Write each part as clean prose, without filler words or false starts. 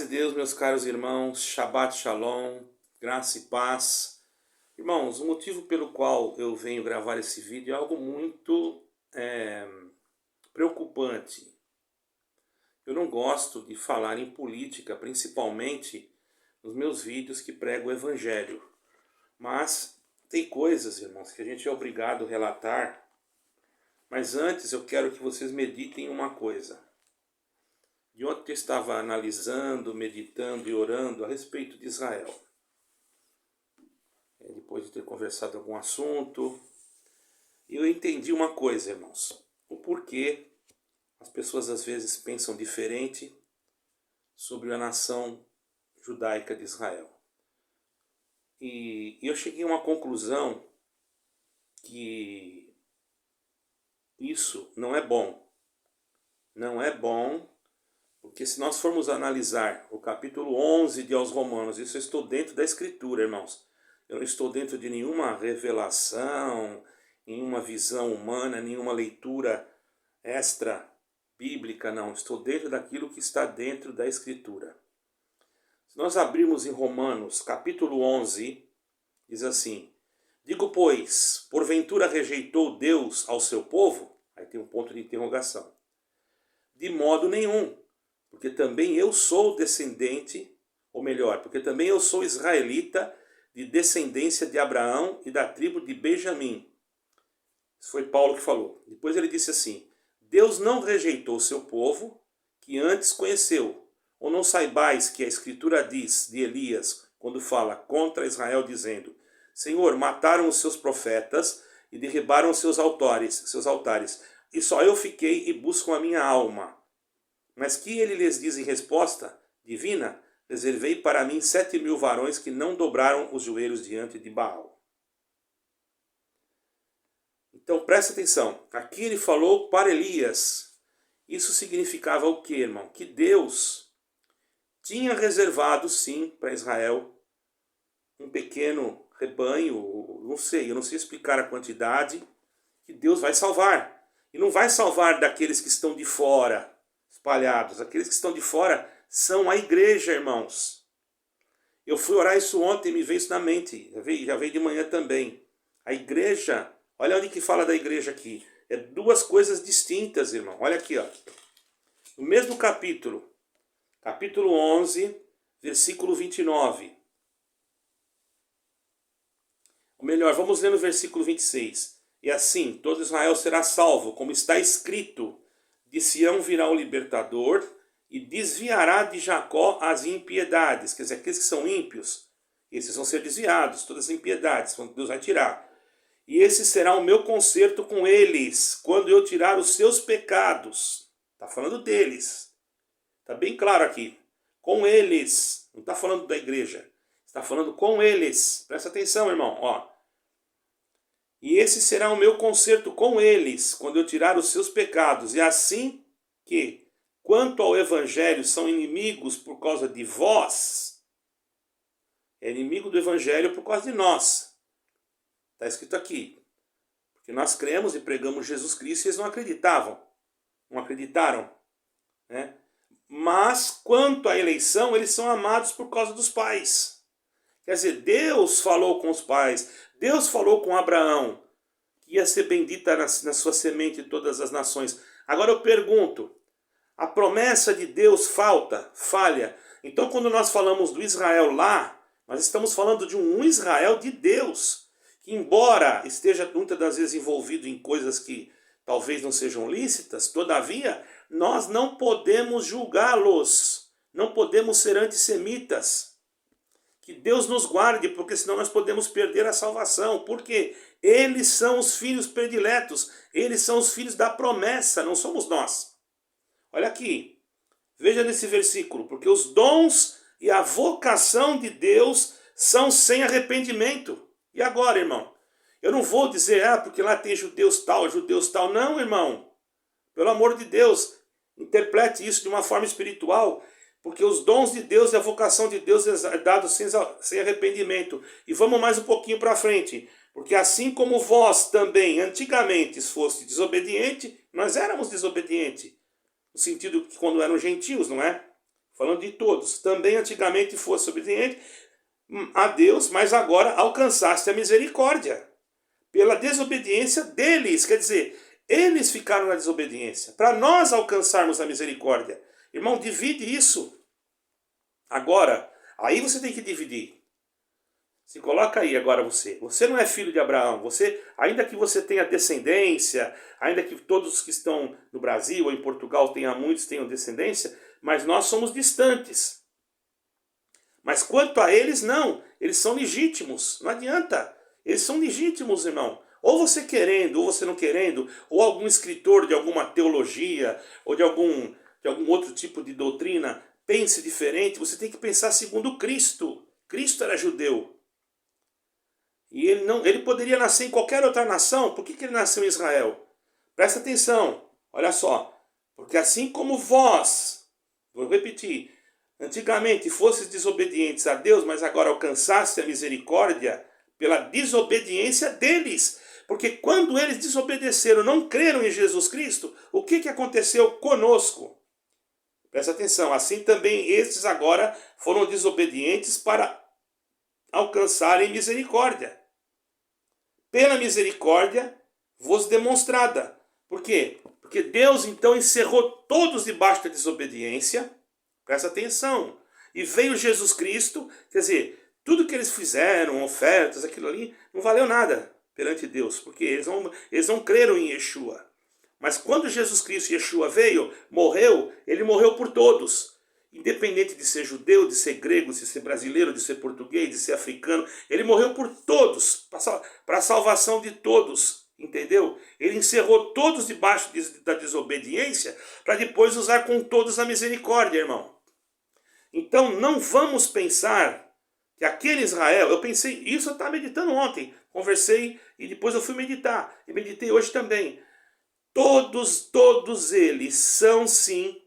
de Deus, meus caros irmãos, Shabbat Shalom, graça e paz. Irmãos, o motivo pelo qual eu venho gravar esse vídeo é algo muito preocupante. Eu não gosto de falar em política, principalmente nos meus vídeos que pregam o Evangelho. Mas tem coisas, irmãos, que a gente é obrigado a relatar. Mas antes eu quero que vocês meditem uma coisa. De ontem eu estava analisando, meditando e orando a respeito de Israel. Depois de ter conversado algum assunto, eu entendi uma coisa, irmãos. O porquê as pessoas às vezes pensam diferente sobre a nação judaica de Israel. E eu cheguei a uma conclusão que isso não é bom. Não é bom. Porque se nós formos analisar o capítulo 11 de aos Romanos, isso eu estou dentro da Escritura, irmãos. Eu não estou dentro de nenhuma revelação, nenhuma visão humana, nenhuma leitura extra bíblica, não. Estou dentro daquilo que está dentro da Escritura. Se nós abrirmos em Romanos, capítulo 11, diz assim: digo, pois, porventura rejeitou Deus ao seu povo? Aí tem um ponto de interrogação. De modo nenhum. Porque também eu sou descendente, ou melhor, porque também eu sou israelita de descendência de Abraão e da tribo de Benjamim. Isso foi Paulo que falou. Depois ele disse assim: Deus não rejeitou seu povo, que antes conheceu. Ou não saibais que a Escritura diz de Elias, quando fala contra Israel, dizendo: Senhor, mataram os seus profetas e derribaram os seus altares, e só eu fiquei e busco a minha alma. Mas que ele lhes diz em resposta divina: reservei para mim 7.000 varões que não dobraram os joelhos diante de Baal. Então presta atenção, aqui ele falou para Elias. Isso significava o que, irmão? Que Deus tinha reservado sim para Israel um pequeno rebanho, eu não sei explicar a quantidade, que Deus vai salvar. E não vai salvar daqueles que estão de fora, espalhados. Aqueles que estão de fora são a igreja, irmãos. Eu fui orar isso ontem e me veio isso na mente. Já veio de manhã também. A igreja, olha onde que fala da igreja aqui. É duas coisas distintas, irmão. Olha aqui, ó. No mesmo capítulo, capítulo 11, versículo 29. Ou melhor, vamos ler no versículo 26. E assim, todo Israel será salvo, como está escrito: de Sião virá o libertador e desviará de Jacó as impiedades. Quer dizer, aqueles que são ímpios, esses vão ser desviados, todas as impiedades, Deus vai tirar. E esse será o meu conserto com eles, quando eu tirar os seus pecados. Está falando deles. Está bem claro aqui. Com eles. Não está falando da igreja. Está falando com eles. Presta atenção, irmão. Ó. E esse será o meu conserto com eles, quando eu tirar os seus pecados. E assim que, quanto ao evangelho, são inimigos por causa de vós, é inimigo do evangelho por causa de nós. Está escrito aqui. Porque nós cremos e pregamos Jesus Cristo e eles não acreditavam. Não acreditaram. Né? Mas, quanto à eleição, eles são amados por causa dos pais. Quer dizer, Deus falou com os pais, Deus falou com Abraão, que ia ser bendita na sua semente todas as nações. Agora eu pergunto, a promessa de Deus falha? Então quando nós falamos do Israel lá, nós estamos falando de um Israel de Deus, que embora esteja muitas das vezes envolvido em coisas que talvez não sejam lícitas, todavia nós não podemos julgá-los, não podemos ser antissemitas. Que Deus nos guarde, porque senão nós podemos perder a salvação. Porque eles são os filhos prediletos. Eles são os filhos da promessa, não somos nós. Olha aqui. Veja nesse versículo. Porque os dons e a vocação de Deus são sem arrependimento. E agora, irmão? Eu não vou dizer, porque lá tem judeus tal. Não, irmão. Pelo amor de Deus, interprete isso de uma forma espiritual. Porque os dons de Deus e a vocação de Deus é dado sem arrependimento. E vamos mais um pouquinho para frente. Porque assim como vós também antigamente foste desobediente, nós éramos desobedientes. No sentido que quando eram gentios, não é? falando de todos, também antigamente fosse obediente a Deus, mas agora alcançaste a misericórdia pela desobediência deles. Quer dizer, eles ficaram na desobediência, para nós alcançarmos a misericórdia. Irmão, divide isso. Agora, aí você tem que dividir. Se coloca aí agora você. Você não é filho de Abraão. Você, ainda que você tenha descendência, ainda que todos os que estão no Brasil ou em Portugal muitos tenham descendência, mas nós somos distantes. Mas quanto a eles, não. Eles são legítimos. Não adianta. Eles são legítimos, irmão. Ou você querendo, ou você não querendo, ou algum escritor de alguma teologia, ou de algum outro tipo de doutrina pense diferente, você tem que pensar segundo Cristo. Cristo era judeu. E ele poderia nascer em qualquer outra nação. Por que ele nasceu em Israel? Presta atenção. Olha só. Porque assim como vós, vou repetir, antigamente fostes desobedientes a Deus, mas agora alcançaste a misericórdia pela desobediência deles. Porque quando eles desobedeceram, não creram em Jesus Cristo, o que aconteceu conosco? Presta atenção. Assim também estes agora foram desobedientes para alcançarem misericórdia. Pela misericórdia vos demonstrada. Por quê? Porque Deus então encerrou todos debaixo da desobediência. Presta atenção. E veio Jesus Cristo, quer dizer, tudo que eles fizeram, ofertas, aquilo ali, não valeu nada perante Deus, porque eles não creram em Yeshua. Mas quando Jesus Cristo, Yeshua, veio, morreu, ele morreu por todos. Independente de ser judeu, de ser grego, de ser brasileiro, de ser português, de ser africano, ele morreu por todos, para a salvação de todos, entendeu? Ele encerrou todos debaixo da desobediência, para depois usar com todos a misericórdia, irmão. Então não vamos pensar que aquele Israel, eu pensei, isso eu estava meditando ontem, conversei e depois eu fui meditar, e meditei hoje também. Todos eles são sim,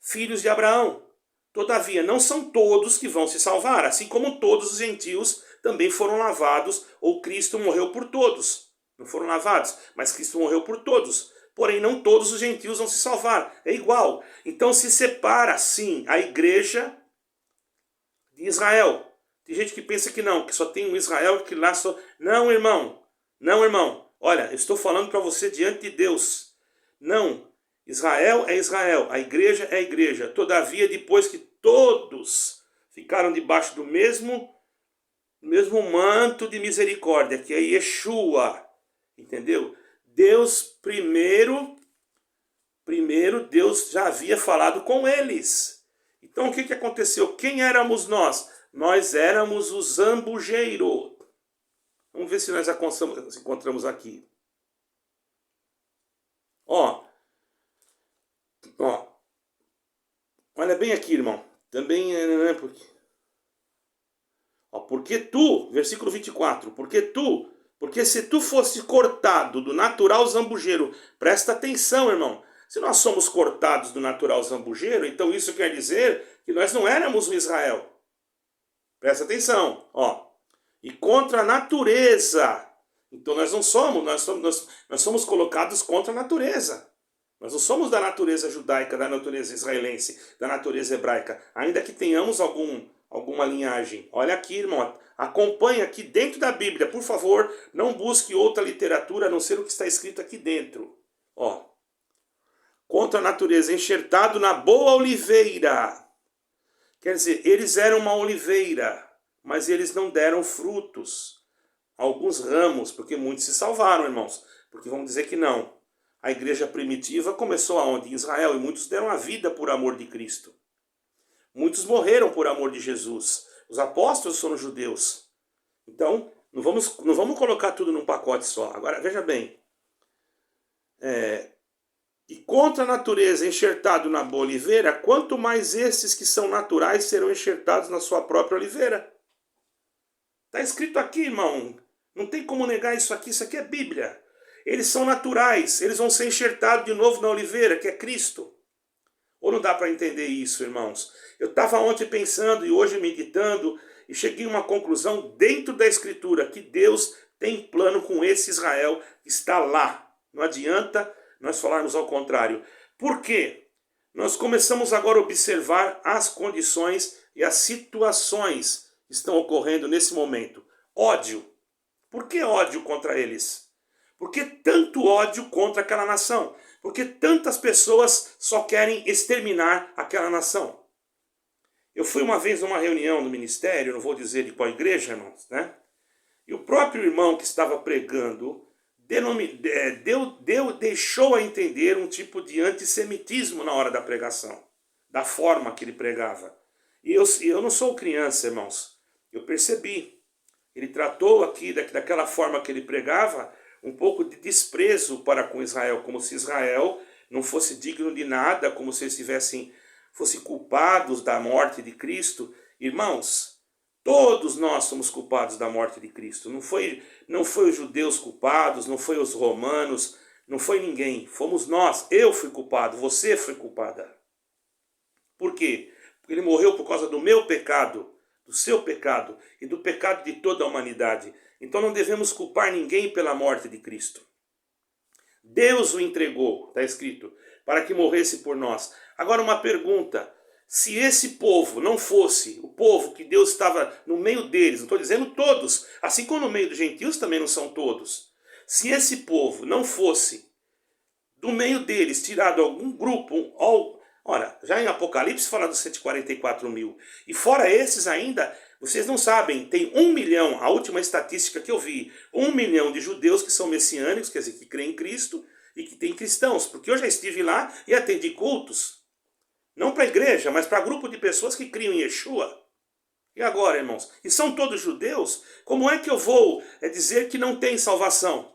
filhos de Abraão. Todavia, não são todos que vão se salvar, assim como todos os gentios também foram lavados, ou Cristo morreu por todos. Não foram lavados, mas Cristo morreu por todos. Porém, não todos os gentios vão se salvar. É igual. Então se separa, sim, a igreja de Israel. Tem gente que pensa que não, que só tem um Israel, que lá só... Não, irmão. Não, irmão. Olha, eu estou falando para você diante de Deus. Não. Israel é Israel, a igreja é a igreja. Todavia, depois que todos ficaram debaixo do mesmo manto de misericórdia, que é Yeshua, entendeu? Deus primeiro Deus já havia falado com eles. Então o que aconteceu? Quem éramos nós? Nós éramos o zambujeiro. Vamos ver se nós encontramos aqui. Ó, olha bem aqui, irmão. Também é porque tu, versículo 24, porque se tu fosse cortado do natural zambujeiro, presta atenção, irmão. Se nós somos cortados do natural zambujeiro, então isso quer dizer que nós não éramos o Israel. Presta atenção, ó. E contra a natureza. Então nós não somos, nós somos colocados contra a natureza. Nós não somos da natureza judaica, da natureza israelense, da natureza hebraica, ainda que tenhamos alguma linhagem. Olha aqui, irmão, acompanha aqui dentro da Bíblia, por favor, não busque outra literatura a não ser o que está escrito aqui dentro. Ó, contra a natureza, enxertado na boa oliveira. Quer dizer, eles eram uma oliveira, mas eles não deram frutos. Alguns ramos, porque muitos se salvaram, irmãos, porque vão dizer que não. A igreja primitiva começou aonde? Em Israel, e muitos deram a vida por amor de Cristo. Muitos morreram por amor de Jesus. Os apóstolos foram judeus. Então, não vamos colocar tudo num pacote só. Agora, veja bem. E contra a natureza enxertado na boa oliveira, quanto mais estes que são naturais serão enxertados na sua própria oliveira. Está escrito aqui, irmão. Não tem como negar isso aqui é Bíblia. Eles são naturais, eles vão ser enxertados de novo na oliveira, que é Cristo. Ou não dá para entender isso, irmãos? Eu estava ontem pensando e hoje meditando e cheguei a uma conclusão dentro da Escritura, que Deus tem plano com esse Israel que está lá. Não adianta nós falarmos ao contrário. Por quê? Nós começamos agora a observar as condições e as situações que estão ocorrendo nesse momento. Ódio. Por que ódio contra eles? Por que tanto ódio contra aquela nação? Por que tantas pessoas só querem exterminar aquela nação? Eu fui uma vez numa reunião no ministério, não vou dizer de qual igreja, irmãos, né? E o próprio irmão que estava pregando deixou a entender um tipo de antissemitismo na hora da pregação, da forma que ele pregava. E eu não sou criança, irmãos, eu percebi. Ele tratou aqui, daquela forma que ele pregava, um pouco de desprezo para com Israel, como se Israel não fosse digno de nada, como se eles fossem culpados da morte de Cristo. Irmãos, todos nós somos culpados da morte de Cristo. Não foi os judeus culpados, não foi os romanos, não foi ninguém. Fomos nós. Eu fui culpado, você foi culpada. Por quê? Porque ele morreu por causa do meu pecado, do seu pecado e do pecado de toda a humanidade. Então não devemos culpar ninguém pela morte de Cristo. Deus o entregou, está escrito, para que morresse por nós. Agora uma pergunta. Se esse povo não fosse o povo que Deus estava no meio deles, não estou dizendo todos, assim como no meio dos gentios também não são todos. Se esse povo não fosse do meio deles tirado algum grupo, ora, já em Apocalipse fala dos 144 mil. E fora esses ainda, vocês não sabem, tem 1 milhão, a última estatística que eu vi, 1 milhão de judeus que são messiânicos, quer dizer, que creem em Cristo e que têm cristãos. Porque eu já estive lá e atendi cultos. Não para a igreja, mas para grupo de pessoas que criam em Yeshua. E agora, irmãos? E são todos judeus? Como é que eu vou dizer que não tem salvação?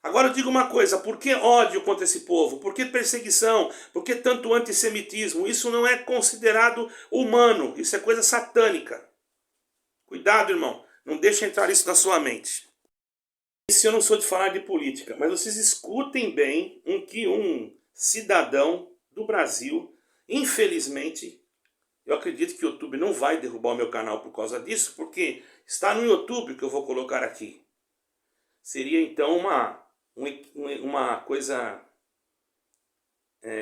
Agora eu digo uma coisa, por que ódio contra esse povo? Por que perseguição? Por que tanto antissemitismo? Isso não é considerado humano, isso é coisa satânica. Cuidado, irmão, não deixe entrar isso na sua mente. Se eu não sou de falar de política, mas vocês escutem bem que um cidadão do Brasil, infelizmente, eu acredito que o YouTube não vai derrubar o meu canal por causa disso, porque está no YouTube que eu vou colocar aqui. Seria então uma coisa,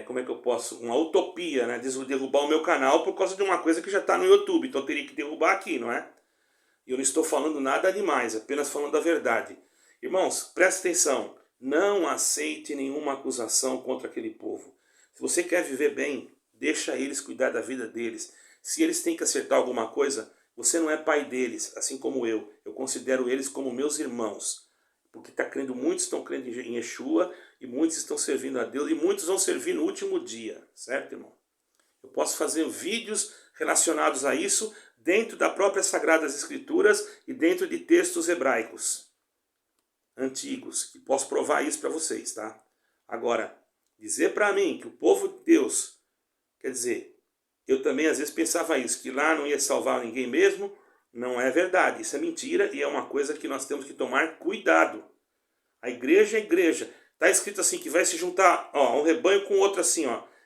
como é que eu posso, uma utopia, né, derrubar o meu canal por causa de uma coisa que já está no YouTube, então eu teria que derrubar aqui, não é? E eu não estou falando nada demais, apenas falando a verdade. Irmãos, presta atenção, não aceite nenhuma acusação contra aquele povo. Se você quer viver bem, deixa eles cuidar da vida deles. Se eles têm que acertar alguma coisa, você não é pai deles, assim como eu. Eu considero eles como meus irmãos. Porque muitos estão crendo em Yeshua, e muitos estão servindo a Deus, e muitos vão servir no último dia. Certo, irmão? Eu posso fazer vídeos relacionados a isso dentro das próprias Sagradas Escrituras e dentro de textos hebraicos antigos, que posso provar isso para vocês, tá? Agora, dizer para mim que o povo de Deus, quer dizer, eu também às vezes pensava isso, que lá não ia salvar ninguém mesmo, não é verdade, isso é mentira e é uma coisa que nós temos que tomar cuidado. A igreja é igreja, está escrito assim que vai se juntar um rebanho com outro assim,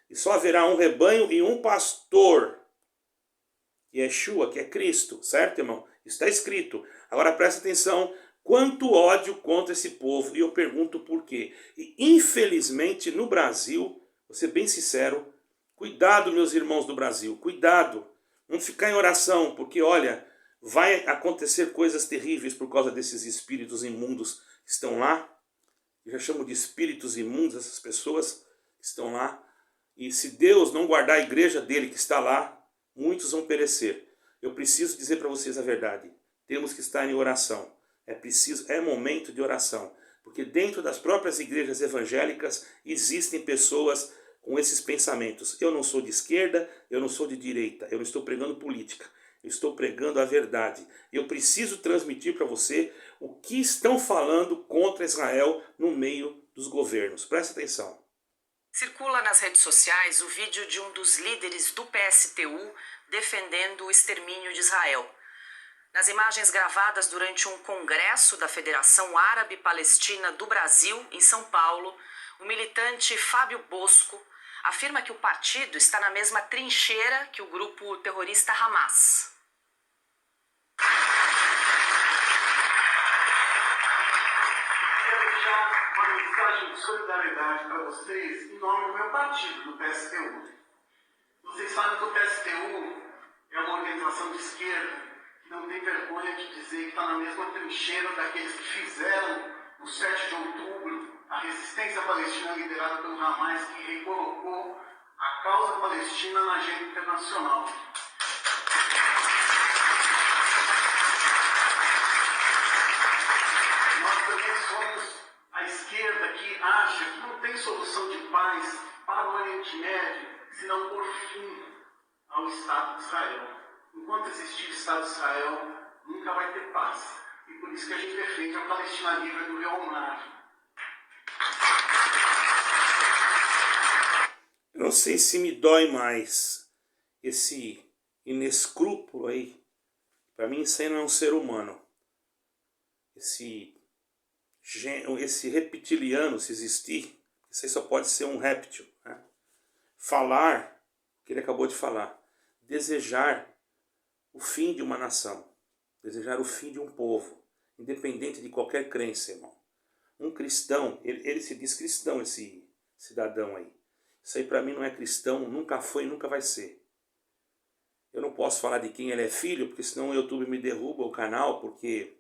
e só haverá um rebanho e um pastor, que é Yeshua, que é Cristo, certo, irmão? Isso está escrito. Agora presta atenção, quanto ódio contra esse povo, e eu pergunto por quê. E infelizmente no Brasil, vou ser bem sincero, cuidado meus irmãos do Brasil, cuidado, vamos ficar em oração, porque olha, vai acontecer coisas terríveis por causa desses espíritos imundos que estão lá. Eu já chamo de espíritos imundos essas pessoas que estão lá, e se Deus não guardar a igreja dele que está lá, muitos vão perecer. Eu preciso dizer para vocês a verdade, temos que estar em oração. É momento de oração, porque dentro das próprias igrejas evangélicas existem pessoas com esses pensamentos. Eu não sou de esquerda, eu não sou de direita, eu não estou pregando política, eu estou pregando a verdade. Eu preciso transmitir para você o que estão falando contra Israel no meio dos governos. Presta atenção. Circula nas redes sociais o vídeo de um dos líderes do PSTU defendendo o extermínio de Israel. Nas imagens gravadas durante um congresso da Federação Árabe-Palestina do Brasil, em São Paulo, o militante Fábio Bosco afirma que o partido está na mesma trincheira que o grupo terrorista Hamas. Quero deixar uma uma mensagem de solidariedade para vocês em nome do meu partido, do PSTU. Vocês sabem que o PSTU é uma organização de esquerda que não tem vergonha de dizer que está na mesma trincheira daqueles que fizeram no 7 de outubro a resistência palestina liderada pelo Hamas, que recolocou a causa palestina na agenda internacional. Nós também somos a esquerda que acha que não tem solução de paz para o Oriente Médio se não pôr fim ao Estado de Israel. Enquanto existir o Estado de Israel, nunca vai ter paz. E por isso que a gente defende a Palestina livre do Rio Mar. Eu não sei se me dói mais esse inescrúpulo aí. Para mim isso aí não é um ser humano. Esse reptiliano, se existir, isso aí só pode ser um réptil, né? Falar, que ele acabou de falar, desejar o fim de uma nação, desejar o fim de um povo, independente de qualquer crença, irmão. Um cristão, ele se diz cristão, esse cidadão aí. Isso aí para mim não é cristão, nunca foi e nunca vai ser. Eu não posso falar de quem ele é filho, porque senão o YouTube me derruba o canal, porque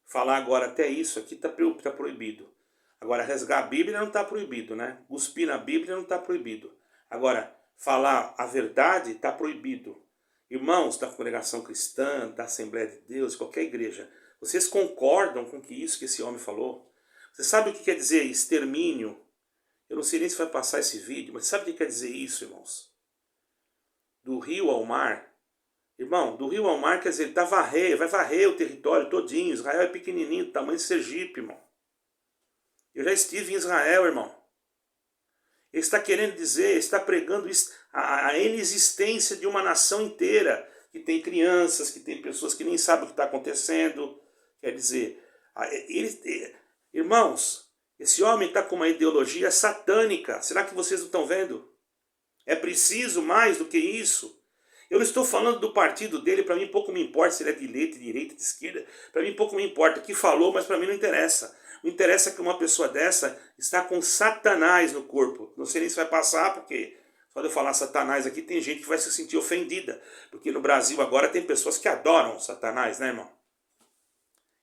falar agora até isso aqui tá proibido. Agora, rasgar a Bíblia não está proibido, né? Cuspir na Bíblia não está proibido. Agora, falar a verdade está proibido. Irmãos da congregação cristã, da Assembleia de Deus, qualquer igreja, vocês concordam com isso que esse homem falou? Você sabe o que quer dizer extermínio? Eu não sei nem se vai passar esse vídeo, mas sabe o que quer dizer isso, irmãos? Do rio ao mar. Irmão, do rio ao mar quer dizer, ele vai varrer o território todinho. Israel é pequenininho, do tamanho de Sergipe, irmão. Eu já estive em Israel, irmão. Ele está querendo dizer, está pregando a inexistência de uma nação inteira, que tem crianças, que tem pessoas que nem sabem o que está acontecendo. Quer dizer, irmãos, esse homem está com uma ideologia satânica. Será que vocês não estão vendo? É preciso mais do que isso. Eu não estou falando do partido dele, para mim pouco me importa se ele é de direita, de esquerda. Para mim pouco me importa o que falou, mas para mim não interessa. O interessa é que uma pessoa dessa está com Satanás no corpo. Não sei nem se vai passar, porque só de eu falar Satanás aqui tem gente que vai se sentir ofendida. Porque no Brasil agora tem pessoas que adoram Satanás, né, irmão?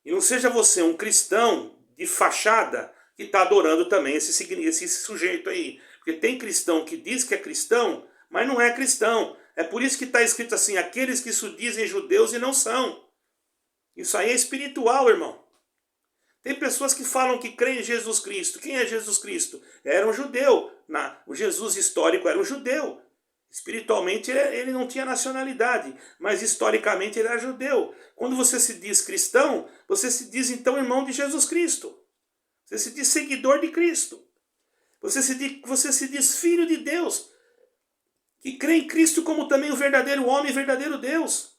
E não seja você um cristão de fachada que está adorando também esse sujeito aí. Porque tem cristão que diz que é cristão, mas não é cristão. É por isso que está escrito assim, aqueles que se dizem judeus e não são. Isso aí é espiritual, irmão. Tem pessoas que falam que creem em Jesus Cristo. Quem é Jesus Cristo? Era um judeu. O Jesus histórico era um judeu. Espiritualmente ele não tinha nacionalidade, mas historicamente ele era judeu. Quando você se diz cristão, você se diz então irmão de Jesus Cristo. Você se diz seguidor de Cristo. Você se diz filho de Deus, que crê em Cristo como também o verdadeiro homem e verdadeiro Deus.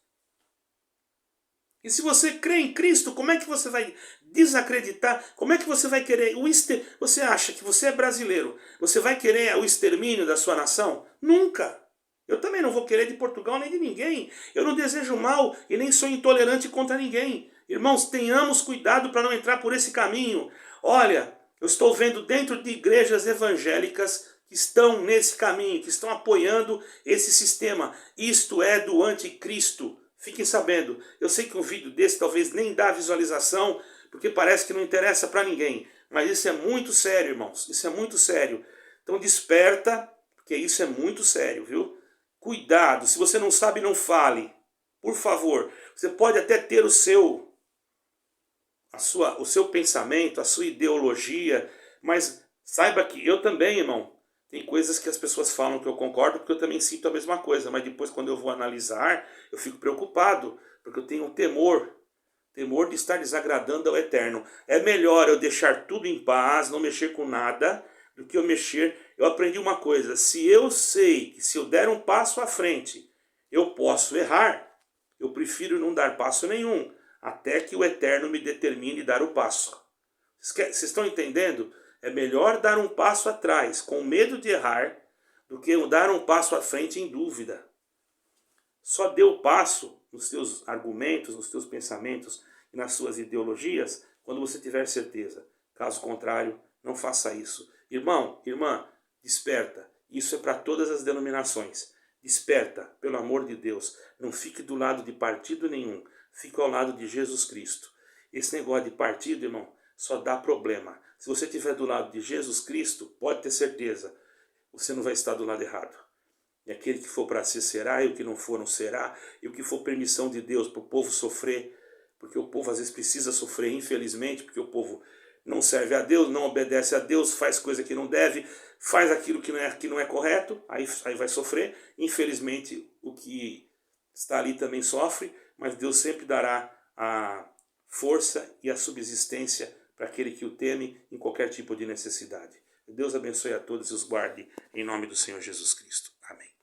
E se você crê em Cristo, como é que você vai desacreditar? Como é que você vai querer... Você acha que você é brasileiro, você vai querer o extermínio da sua nação? Nunca! Eu também não vou querer de Portugal nem de ninguém. Eu não desejo mal e nem sou intolerante contra ninguém. Irmãos, tenhamos cuidado para não entrar por esse caminho. Olha, eu estou vendo dentro de igrejas evangélicas que estão nesse caminho, que estão apoiando esse sistema. Isto é do anticristo. Fiquem sabendo, eu sei que um vídeo desse talvez nem dá visualização, porque parece que não interessa para ninguém. Mas isso é muito sério, irmãos. Isso é muito sério. Então desperta, porque isso é muito sério, viu? Cuidado, se você não sabe, não fale. Por favor, você pode até ter o seu pensamento, a sua ideologia, mas saiba que eu também, irmão, tem coisas que as pessoas falam que eu concordo, porque eu também sinto a mesma coisa, mas depois quando eu vou analisar, eu fico preocupado, porque eu tenho um temor de estar desagradando ao Eterno. É melhor eu deixar tudo em paz, não mexer com nada, do que eu mexer. Eu aprendi uma coisa, se eu sei que se eu der um passo à frente, eu posso errar, eu prefiro não dar passo nenhum, até que o Eterno me determine dar o passo. Vocês estão entendendo? É melhor dar um passo atrás, com medo de errar, do que dar um passo à frente em dúvida. Só dê o passo nos seus argumentos, nos seus pensamentos e nas suas ideologias, quando você tiver certeza. Caso contrário, Não faça isso. Irmão, irmã, desperta. Isso é para todas as denominações. Desperta, pelo amor de Deus. Não fique do lado de partido nenhum. Fique ao lado de Jesus Cristo. Esse negócio de partido, irmão, só dá problema. Se você estiver do lado de Jesus Cristo, pode ter certeza, você não vai estar do lado errado. E aquele que for para si será, e o que não for não será, e o que for permissão de Deus para o povo sofrer, porque o povo às vezes precisa sofrer, infelizmente, porque o povo não serve a Deus, não obedece a Deus, faz coisa que não deve, faz aquilo que não é correto, aí vai sofrer. Infelizmente, o que está ali também sofre, mas Deus sempre dará a força e a subsistência para aquele que o teme em qualquer tipo de necessidade. Deus abençoe a todos e os guarde em nome do Senhor Jesus Cristo. Amém.